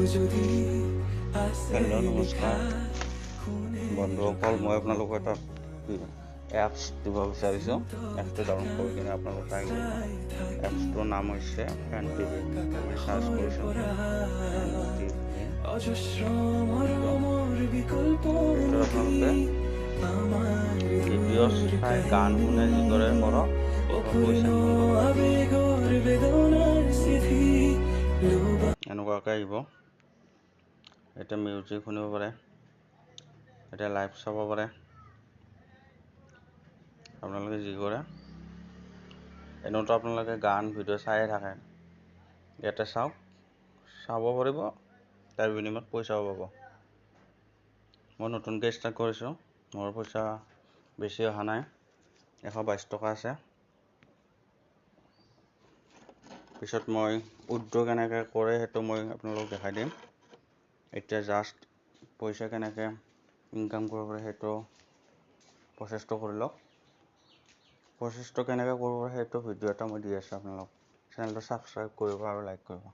Hello' নমস্কাৰ বন্ধুসকল, মই আপোনালোকক এটা এপছ দিব বিচাৰিছোঁ। এপছটো ডাউনলোড কৰি কিনে আপোনালোক চাই ল'ব। এপছটোৰ নাম হৈছে ফেন টিভি। মই চাৰ্চ কৰিছোঁ ফেন টিভি। এইটো আপোনালোকে ভিডিঅ' চাই গান শুনে যিদৰে কৰক, পইচা ইনকাম কৰিব এনেকুৱাকৈ আহিব। এতিয়া মিউজিক শুনিব পাৰে, এতিয়া লাইভ চাব পাৰে। আপোনালোকে যি কৰে, এনেওতো আপোনালোকে গান ভিডিঅ' চায়ে থাকে, ইয়াতে চাব পাৰিব, তাৰ বিনিময়ত পইচাও পাব। মই নতুনকৈ ষ্টাৰ্ট কৰিছোঁ, মোৰ পইচা বেছি অহা নাই, 122 টকা আছে। পিছত মই উইথড্ৰ কেনেকৈ কৰে সেইটো মই আপোনালোকক দেখাই দিম। এতিয়া জাষ্ট পইচা কেনেকৈ ইনকাম কৰিব পাৰে সেইটো প্ৰচেছটো কৰি লওক। প্ৰচেছটো কেনেকৈ কৰিব পাৰে সেইটো ভিডিঅ' এটা মই দি আছোঁ। আপোনালোক চেনেলটো ছাবস্ক্ৰাইব কৰিব আৰু লাইক কৰিব।